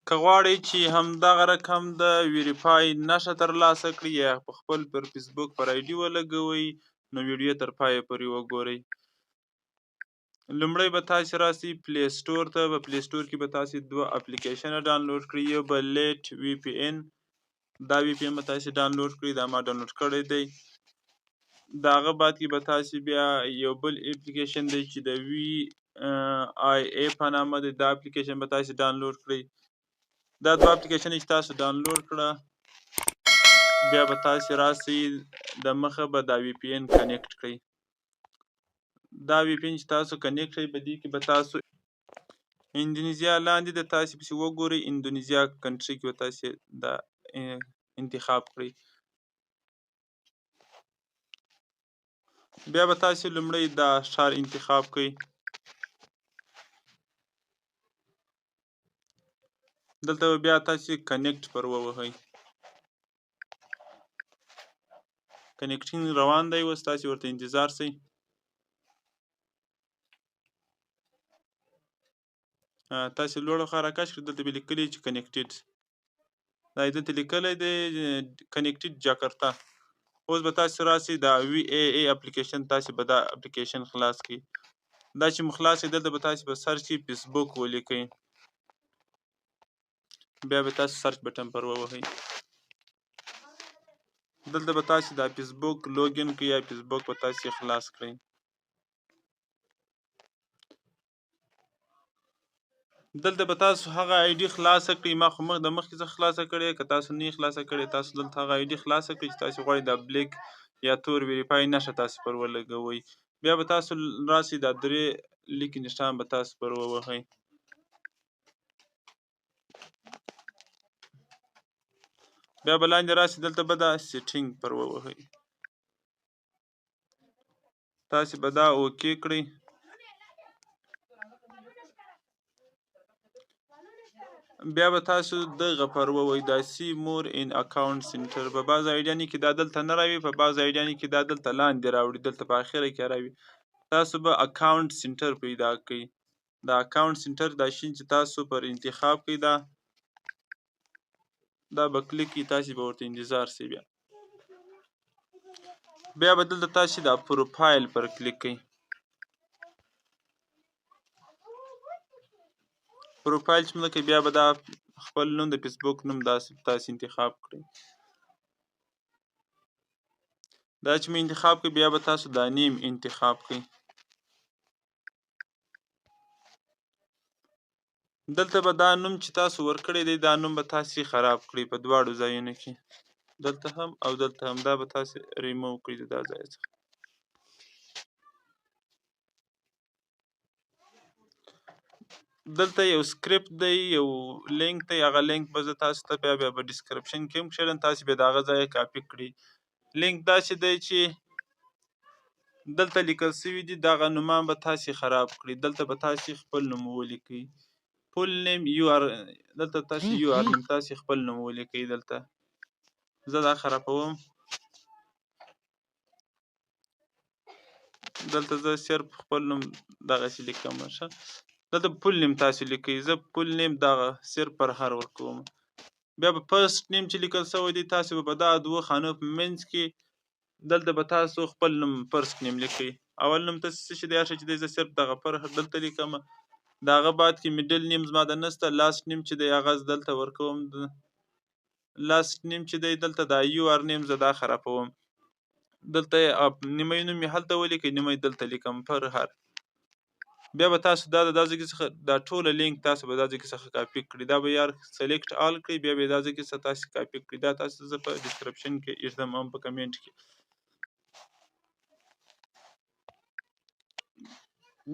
که غواړئ چې همدغه رقم د ویریفای نښه ترلاسه کړئ یا په خپل پر فیسبوک پر آیډي ولګوئ نو ویډیو تر پایه پورې وګورئ. لومړی به تاسې راسئ پلی سټور ته. په پلی سټور کې به تاسې دوه اپلیکیشنه ډاونلوډ کړئ. یو به لیټ وی پی ان، دا وی پی ان به تاسې ډاونلوډ کړئ، دا ما ډاونلوډ کړی دی. د هغه بعد کې به تاسې بیا یو بل اپلیکیشن دی چې د وی آی ای په نامه دی، دا اپلیکیشن به تاسې ډاونلوډ کړئ. دا دوه اپلیکیشن چې تاسو ډاونلوډ کړه بیا به تاسې راسئ د مخه به دا وی پی ان کنیکټ کړئ. دا وی پی ان چې تاسو کنیکټ کړئ په دې کې به تاسو اندونیزیا لاندې د تاسې پسې وګورئ، اندونیزیا کنټري کې به تاسې دا انتخاب کړئ. بیا به تاسې لومړی دا ښار انتخاب کړئ. دلته به بیا تاسې کنیکټ پر ووهئ. کنیکټینګ روان دی، اوس تاسې ورته انتظار شئ. تاسې لوړه خوا راکش کړئ، دلته به لیکلی چې کنیکټډ، دا یې دلته لیکلی دی کنیکټډ جاکرتا. اوس به تاسې راسئ دا وی ای ای اپلیکیشن، تاسې به دا اپلیکیشن خلاص کړئ. دا چې مو خلاص کړئ دلته به تاسې په سرچ کې فیسبوک ولیکئ. بیا به تاسې سرچ بټن پر ووهئ. دلته به تاسې دا فیسبوک لوګین کړئ یا فیسبوک به تاسې خلاص کړئ. دلته به تاسو هغه آی ډي خلاصه کړئ، ما خو د مخکې څخه خلاصه کړې، که تاسو نه یې خلاصه کړې تاسو دلته هغه آی ډي خلاصه کړئ چې تاسو غواړئ دا بلیک یا تور ویریفای نښه تاسو پر ولګوئ. بیا به تاسو راسئ دا درې لیکې نښان به تاسو پر ووهئ. بیا به لاندې راسئ، دلته به دا سیټینګ پر ووهئ. تاسې به دا اوکې کړئ. بیا به تاسو دغه پر ووهئ دا سی مور ان اکاونټ سنټر. په بعض آیډیانو کې دا دلته نه راوي، په بعض آیډیانو کې دا دلته لاندې راوړي، دلته په اخره کې راوي. تاسو به اکاونټ سنټر پیدا کړئ. دا اکاونټ سنټر دا شین چې تاسو پر انتخاب کړئ دا به کلیک کړئ، تاسې به ورته انتظار شئ. بیا به دلته تاسې دا پروفایل پر کلیک کړئ. پروفایل چې موږ بیا به دا خپل نوم د فیسبوک نوم تاسې انتخاب کړئ. دا چې مې انتخاب کړئ بیا به تاسو دا نیم انتخاب کړئ. دلته به دا نوم چې تاسو ورکړی دی دا نوم به تاسې خراب کړئ په دواړو ځایونو کې، دلته هم او دلته هم. دا به تاسې ریموو کړئ د دا ځای څخه. دلته یو سکرپټ دی، یو لینک دی، هغه لینک به زه تاسو ته بیا په ډسکرپشن کې هم کښېږدم، تاسې بیا د هغه ځایه کاپي کړئ. لینک داسې دی چې دلته لیکل شوي دي دغه نومان به تاسې خراب کړئ. دلته به تاسې خپل نوم ولیکئ. فول نیم یو آر، دلته تاسې یو آر نیم تاسې خپل نوم ولیکئ. دلته زه دا خرابوم، دلته زه صرف خپل نوم دغسې لیکم. ښه، دلته فول نیم تاسې لیکئ. زه فول نیم دغه صرف پر هر ورکوم. بیا به فرست نیم چې لیکل شوی دی تاسې به په دغه دوه خانو په منځ کې دلته به تاسو خپل نوم فرست نیم لیکئ. اول نوم تاسې څه شی دی هر شی چې دی زه صرف دغه پر دلته لیکم. د هغه بعد کې میډل نیم زما د نسته. لاست نیم چې دی هغه دلته ورکوم. لاست نیم چې دی دلته دا یو آر نیم زه دا خرابوم. دلته نیمه نوم یې هلته ولیکئ، نیمه یې دلته لیکم پر هر. بیا به تاسو دا د دا ځای څخه دا ټوله لینک تاسو به دا ځای څخه کاپي کړئ. دا به یار سلیکټ آل کړئ، بیا به دا ځای څخه تاسو کاپي کړئ. دا تاسو زه په ډسکرپشن کې ایږدم هم په کمنټ کې.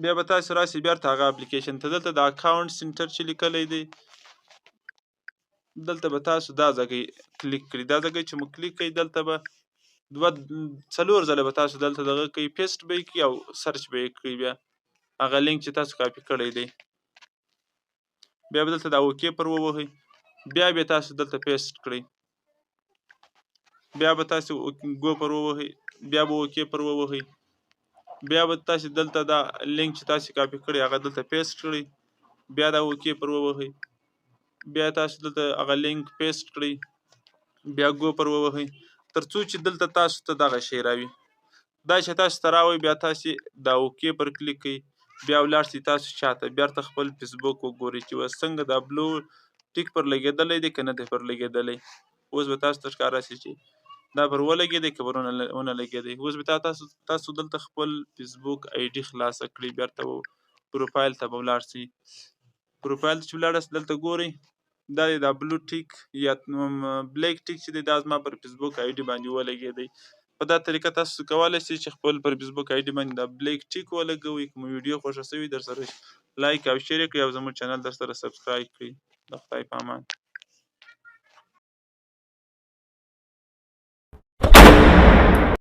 بیا به تاسو راسئ بیرته هغه اپلیکیشن ته. دلته د اکاونټ سنټر چې لیکلی دی دلته به تاسو دا ځای کلیک کړئ. دا ځای چې مو کلیک کړئ دلته به څلور ځله به تاسو دلته دغه کوئ، پیسټ به یې کړئ او سرچ به یې کړئ. بیا هغه لینک چې تاسو کاپي کړی دی بیا به دلته دا اوکې پر ووهئ. بیا به تاسو دلته پیسټ کړئ. بیا به تاسو ګو پر ووهئ. بیا به اوکې پر ووهئ. بیا به تاسو دلته دا لینک چې تاسو کاپي کړی هغه دلته پیسټ کړئ. بیا دا اوکې پر ووهئ. بیا تاسو دلته هغه لینک پیسټ کړئ، بیا ګو پر ووهئ تر څو چې دلته تاسو ته دغه شی راوي. دا چې تاسو ته راوي بیا تاسو دا اوکې پر کلیک کوئ، بیا ولاړ شئ تاسو چاته بیرته خپل فیسبوک وګورئ چې اوس څنګه دا بلو ټیک پر لګېدلی دی که نه دی پر لګېدلی. اوس به تاسو ته ښکاره شي چې دا پر ولګېدی که پر ونه لګېدی. اوس به تاسو دلته خپل فیسبوک آی ډي خلاصه کړئ، بیرته پروفایل ته به ولاړ شئ. پروفایل ته چې ولاړ دلته ګورئ دا دی، دا بلو ټیک یا بلیک ټیک چې دی دا زما پر فیسبوک آی ډي باندې ولګېدی. په دا طریقه تاسو کولی شئ چې خپل پر فیسبوک آی ډي باندې دا بلیک ټیک ولګوئ. که مو ویډیو خوښه شوې در سره لایک او شیر کړئ او زموږ چینل در سره سبسکرایب کړئ. د خدای په امان.